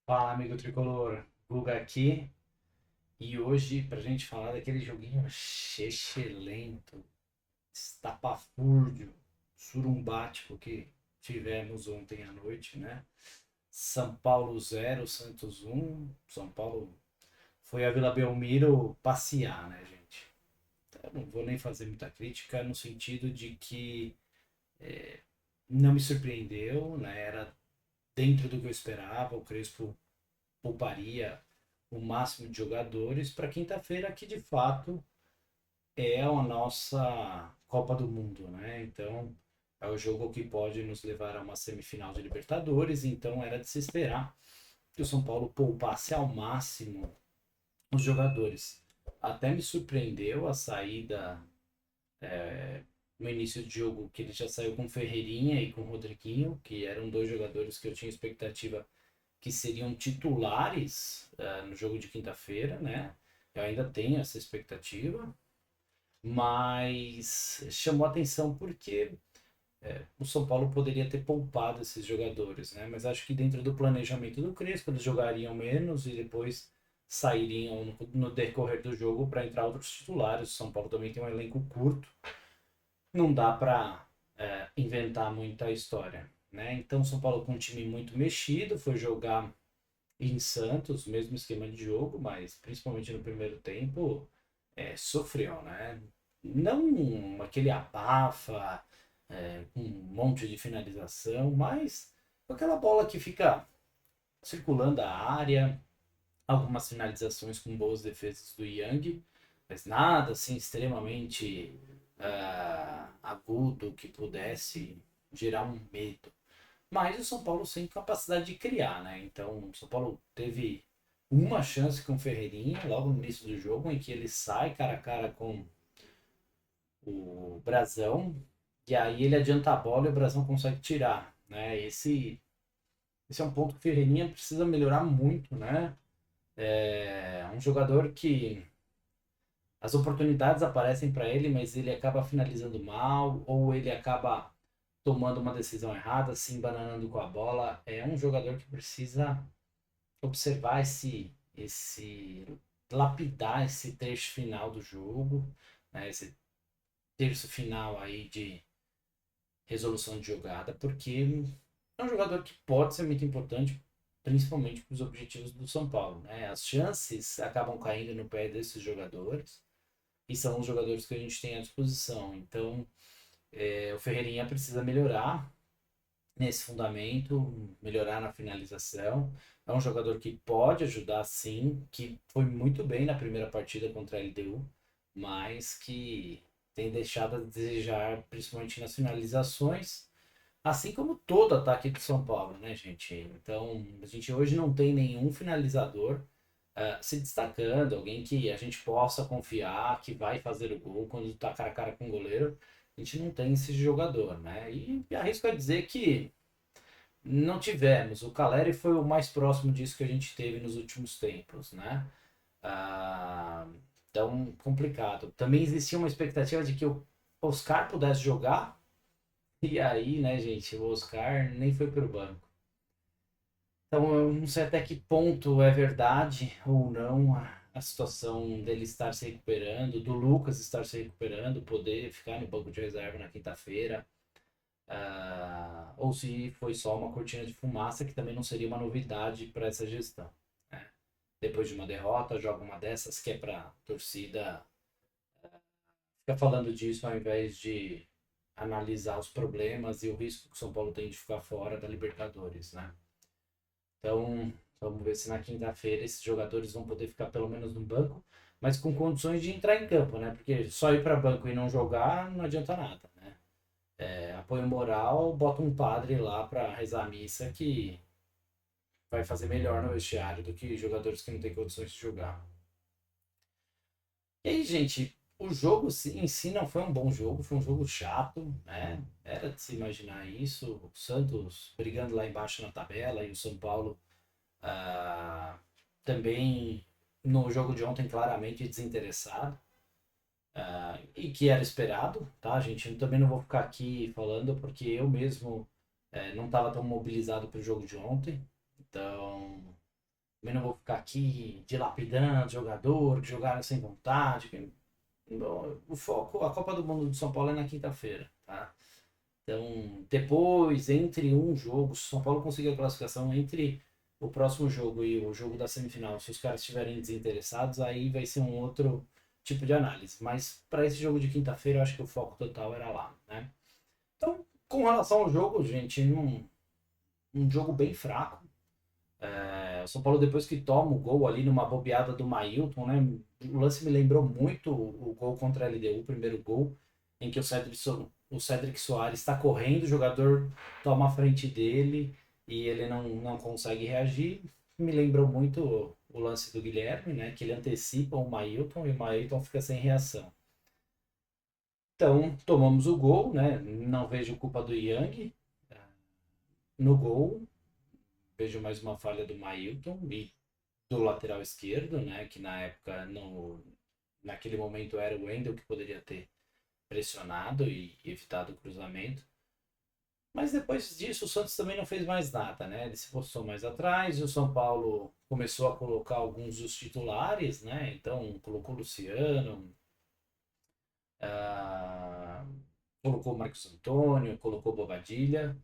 Fala, amigo tricolor, Guga aqui. E hoje, pra gente falar daquele joguinho lento, estapafúrdio, surumbático que tivemos ontem à noite, né? São Paulo 0, Santos 1. São Paulo foi a Vila Belmiro passear, né, gente? Eu não vou nem fazer muita crítica no sentido de que não me surpreendeu, né? Era dentro do que eu esperava. O Crespo pouparia o máximo de jogadores para quinta-feira, que de fato é a nossa Copa do Mundo, né? Então é o jogo que pode nos levar a uma semifinal de Libertadores, então era de se esperar que o São Paulo poupasse ao máximo os jogadores. Até me surpreendeu a saída no início do jogo, que ele já saiu com Ferreirinha e com Rodriguinho, que eram dois jogadores que eu tinha expectativa que seriam titulares no jogo de quinta-feira, né? Eu ainda tenho essa expectativa, mas chamou atenção porque o São Paulo poderia ter poupado esses jogadores, né? Mas acho que dentro do planejamento do Crespo eles jogariam menos e depois sairiam no decorrer do jogo para entrar outros titulares. O São Paulo também tem um elenco curto, não dá para inventar muita história, né? Então o São Paulo com um time muito mexido foi jogar em Santos, mesmo esquema de jogo, mas principalmente no primeiro tempo, sofreu, né? Não aquele abafa, com um monte de finalização, mas aquela bola que fica circulando a área, algumas finalizações com boas defesas do Yang, mas nada assim extremamente agudo que pudesse gerar um medo. Mas o São Paulo sem capacidade de criar, né? Então, o São Paulo teve uma chance com o Ferreirinha logo no início do jogo, em que ele sai cara a cara com o Brasão, e aí ele adianta a bola e o Brasão consegue tirar, né? Esse é um ponto que o Ferreirinha precisa melhorar muito, né? É um jogador que as oportunidades aparecem para ele, mas ele acaba finalizando mal, ou ele acaba tomando uma decisão errada, se embananando com a bola. É um jogador que precisa observar esse lapidar esse trecho final do jogo, né, esse terço final aí de resolução de jogada, porque é um jogador que pode ser muito importante, principalmente para os objetivos do São Paulo, né? As chances acabam caindo no pé desses jogadores e são os jogadores que a gente tem à disposição. Então, o Ferreirinha precisa melhorar nesse fundamento, melhorar na finalização. É um jogador que pode ajudar sim, que foi muito bem na primeira partida contra a LDU, mas que tem deixado a desejar, principalmente nas finalizações, assim como todo ataque do São Paulo, né, gente? Então, a gente hoje não tem nenhum finalizador se destacando, alguém que a gente possa confiar que vai fazer o gol quando está cara a cara com o goleiro. A gente não tem esse jogador, né? E arrisco a dizer que não tivemos. O Caleri foi o mais próximo disso que a gente teve nos últimos tempos, né? Ah, então, complicado. Também existia uma expectativa de que o Oscar pudesse jogar, e aí, né, gente, o Oscar nem foi pro banco. Então, eu não sei até que ponto é verdade ou não a situação dele estar se recuperando, do Lucas estar se recuperando, poder ficar no banco de reserva na quinta-feira. Ou se foi só uma cortina de fumaça, que também não seria uma novidade para essa gestão, né? Depois de uma derrota, joga uma dessas que é para a torcida ficar falando disso ao invés de analisar os problemas e o risco que o São Paulo tem de ficar fora da Libertadores, né? Então, vamos ver se na quinta-feira esses jogadores vão poder ficar pelo menos no banco, mas com condições de entrar em campo, né? Porque só ir para banco e não jogar não adianta nada, né? Apoio moral, bota um padre lá para rezar a missa que vai fazer melhor no vestiário do que jogadores que não têm condições de jogar. E aí, gente, o jogo em si não foi um bom jogo, foi um jogo chato, né? Era de se imaginar isso. O Santos brigando lá embaixo na tabela e o São Paulo ah, também no jogo de ontem claramente desinteressado. E que era esperado, tá, gente? Eu também não vou ficar aqui falando porque eu mesmo não estava tão mobilizado para o jogo de ontem. Então, Também não vou ficar aqui dilapidando jogador, que jogaram sem vontade. O foco, a Copa do Mundo de São Paulo é na quinta-feira, tá? Então, depois, entre um jogo, se o São Paulo conseguir a classificação entre o próximo jogo e o jogo da semifinal, se os caras estiverem desinteressados, aí vai ser um outro tipo de análise. Mas para esse jogo de quinta-feira, eu acho que o foco total era lá, né? Então, com relação ao jogo, gente, um jogo bem fraco. O São Paulo, depois que toma o gol ali numa bobeada do Mailton, né? O lance me lembrou muito o gol contra a LDU, o primeiro gol, em que o Cedric Soares está correndo, o jogador toma a frente dele e ele não consegue reagir. Me lembrou muito o lance do Guilherme, né? Que ele antecipa o Mailton e o Mailton fica sem reação. Então, tomamos o gol, né? Não vejo culpa do Yang no gol. Vejo mais uma falha do Mailton e do lateral esquerdo, né? Que na época, naquele momento, era o Wendel que poderia ter pressionado e evitado o cruzamento. Mas depois disso, o Santos também não fez mais nada, né? Ele se postou mais atrás e o São Paulo começou a colocar alguns dos titulares, né? Então, colocou o Luciano, ah, colocou o Marcos Antônio, colocou o Bobadilha.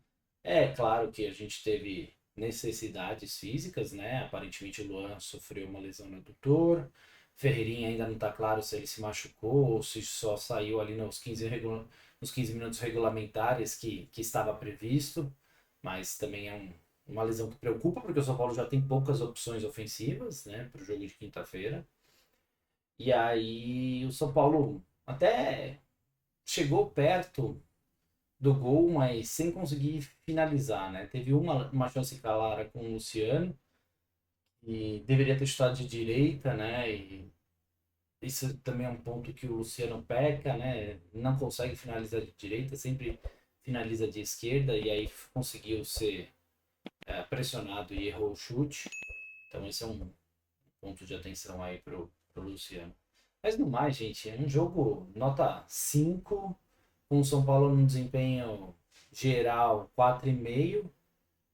É claro que a gente teve necessidades físicas, né? Aparentemente o Luan sofreu uma lesão no adutor. Ferreirinha ainda não está claro se ele se machucou ou se só saiu ali nos 15 minutos regulamentares que estava previsto. Mas também é uma lesão que preocupa, porque o São Paulo já tem poucas opções ofensivas, né? Para o jogo de quinta-feira. E aí o São Paulo até chegou perto do gol, mas sem conseguir finalizar, né? Teve uma chance clara com o Luciano e deveria ter chutado de direita, né? E isso também é um ponto que o Luciano peca, né? Não consegue finalizar de direita, sempre finaliza de esquerda e aí conseguiu ser pressionado e errou o chute. Então esse é um ponto de atenção aí pro Luciano. Mas no mais, gente, é um jogo nota 5 com o São Paulo num desempenho geral 4,5,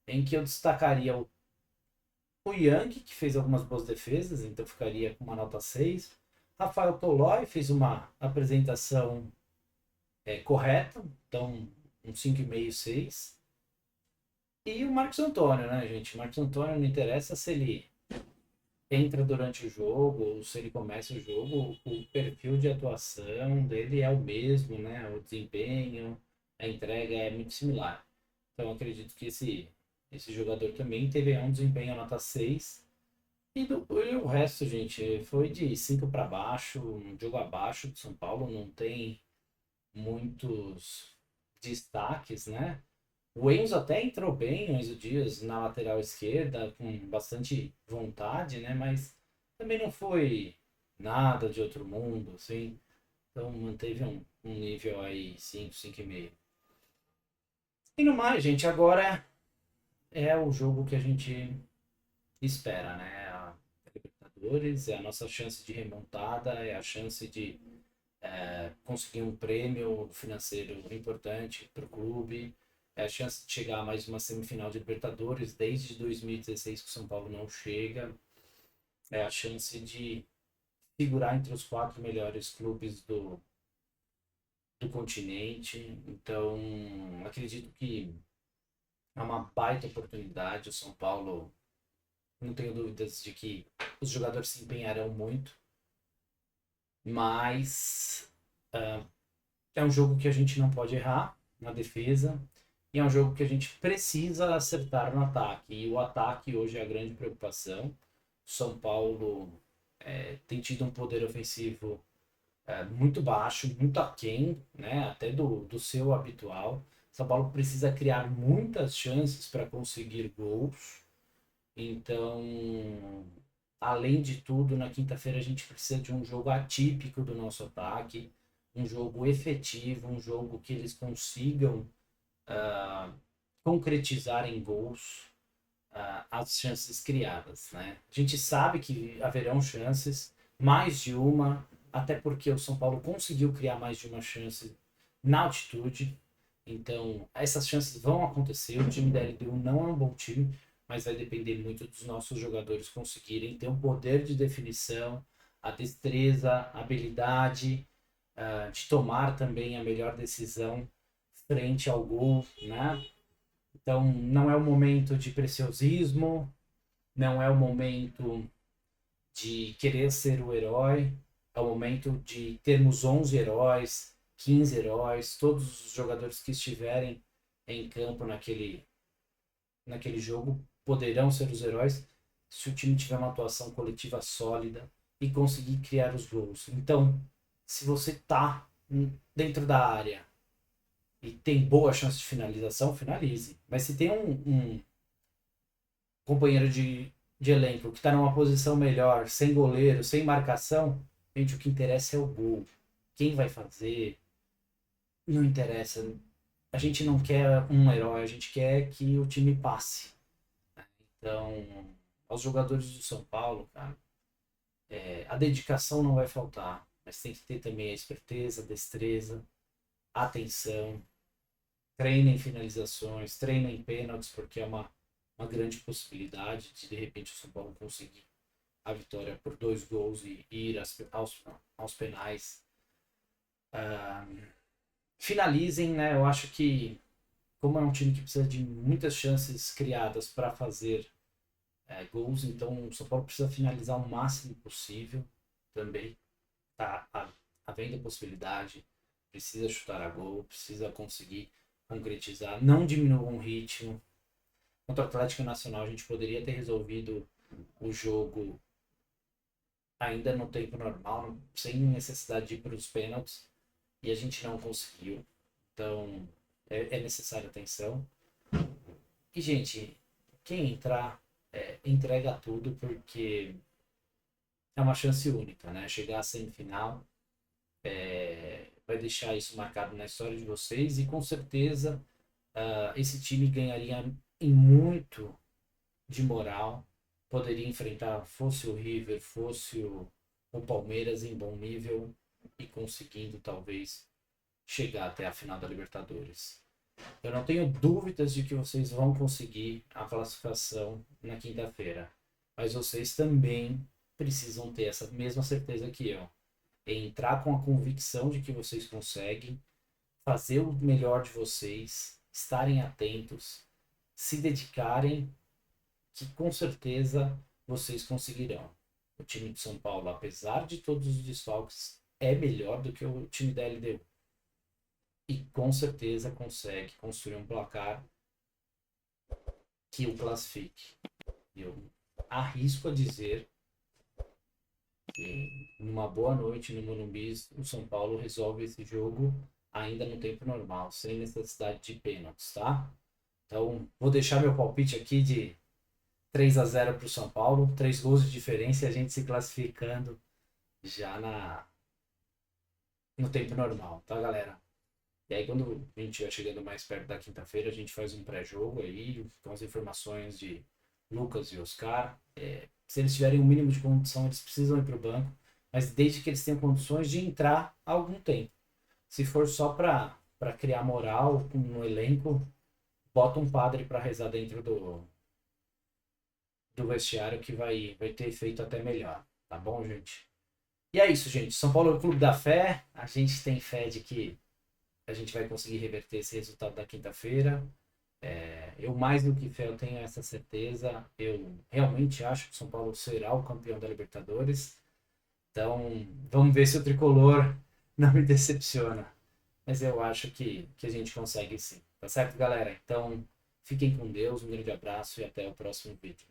em que eu destacaria o Yang, que fez algumas boas defesas, então ficaria com uma nota 6. Rafael Tolói fez uma apresentação correta, então um 5,5, 6. E o Marcos Antônio, né, gente? O Marcos Antônio não interessa se ele entra durante o jogo ou se ele começa o jogo, o perfil de atuação dele é o mesmo, né? O desempenho, a entrega é muito similar. Então acredito que esse jogador também teve um desempenho nota 6. E o resto, gente, foi de 5 para baixo, um jogo abaixo do São Paulo, não tem muitos destaques, né? O Enzo até entrou bem, o Enzo Dias, na lateral esquerda, com bastante vontade, né? Mas também não foi nada de outro mundo, assim. Então manteve um nível aí 5, 5,5. E no mais, gente, agora é o jogo que a gente espera, né? A Libertadores é a nossa chance de remontada, é a chance de conseguir um prêmio financeiro importante para o clube, é a chance de chegar a mais uma semifinal de Libertadores desde 2016 que o São Paulo não chega, é a chance de figurar entre os 4 melhores clubes do continente. Então, acredito que é uma baita oportunidade. O São Paulo, não tenho dúvidas de que os jogadores se empenharão muito, mas é um jogo que a gente não pode errar na defesa e é um jogo que a gente precisa acertar no ataque. E o ataque hoje é a grande preocupação. São Paulo tem tido um poder ofensivo muito baixo, muito aquém, né, até do seu habitual. São Paulo precisa criar muitas chances para conseguir gols. Então, além de tudo, na quinta-feira a gente precisa de um jogo atípico do nosso ataque, um jogo efetivo, um jogo que eles consigam concretizar em gols as chances criadas, né? A gente sabe que haverão chances, mais de uma, até porque o São Paulo conseguiu criar mais de uma chance na altitude. Então, essas chances vão acontecer. O time da LDU não é um bom time. mas vai depender muito dos nossos jogadores conseguirem ter um poder de definição, a destreza, a habilidade, de tomar também a melhor decisão frente ao gol, né? Então, não é o momento de preciosismo, não é o momento de querer ser o herói, é o momento de termos 11 heróis, 15 heróis, todos os jogadores que estiverem em campo naquele jogo poderão ser os heróis se o time tiver uma atuação coletiva sólida e conseguir criar os gols. Então, se você tá dentro da área e tem boa chance de finalização, finalize. Mas se tem um companheiro de elenco que está numa posição melhor, sem goleiro, sem marcação, gente, o que interessa é o gol. Quem vai fazer, não interessa. A gente não quer um herói, a gente quer que o time passe. Então, aos jogadores do São Paulo, cara, a dedicação não vai faltar, mas tem que ter também a esperteza, a destreza, a atenção, treinem finalizações, treinem pênaltis, porque é uma grande possibilidade de repente o São Paulo conseguir a vitória por 2 gols e ir aos penais. Finalizem, né? Eu acho que, como é um time que precisa de muitas chances criadas para fazer gols, então o São Paulo precisa finalizar o máximo possível também. Tá havendo a possibilidade, precisa chutar a gol, precisa conseguir concretizar, não diminuam o ritmo. Contra o Atlético Nacional a gente poderia ter resolvido o jogo ainda no tempo normal, sem necessidade de ir para os pênaltis, e a gente não conseguiu. Então é necessária atenção. E, gente, quem entrar, entrega tudo, porque é uma chance única, né? Chegar à semifinal vai deixar isso marcado na história de vocês, e com certeza esse time ganharia em muito de moral, poderia enfrentar, fosse o River, fosse o Palmeiras em bom nível e conseguindo talvez chegar até a final da Libertadores. Eu não tenho dúvidas de que vocês vão conseguir a classificação na quinta-feira, mas vocês também precisam ter essa mesma certeza que eu. Entrar com a convicção de que vocês conseguem, fazer o melhor de vocês, estarem atentos, se dedicarem, que com certeza vocês conseguirão. O time de São Paulo, apesar de todos os desfalques, é melhor do que o time da LDU. E com certeza consegue construir um placar que o classifique. Eu arrisco a dizer que numa boa noite no Morumbi, o São Paulo resolve esse jogo ainda no tempo normal, sem necessidade de pênaltis, tá? Então, vou deixar meu palpite aqui de 3-0 para o São Paulo, 3 gols de diferença e a gente se classificando já no tempo normal, tá, galera? E aí, quando a gente estiver chegando mais perto da quinta-feira, a gente faz um pré-jogo aí, com as informações de Lucas e Oscar. Se eles tiverem o mínimo de condição, eles precisam ir para o banco, mas desde que eles tenham condições de entrar há algum tempo. Se for só para criar moral no elenco, bota um padre para rezar dentro do vestiário, que vai ter efeito até melhor. Tá bom, gente? E é isso, gente. São Paulo é o clube da fé. A gente tem fé de que a gente vai conseguir reverter esse resultado da quinta-feira. Eu, mais do que fé, eu tenho essa certeza. Eu realmente acho que o São Paulo será o campeão da Libertadores. Então, vamos ver se o tricolor não me decepciona. Mas eu acho que a gente consegue sim. Tá certo, galera? Então, fiquem com Deus, um grande abraço e até o próximo vídeo.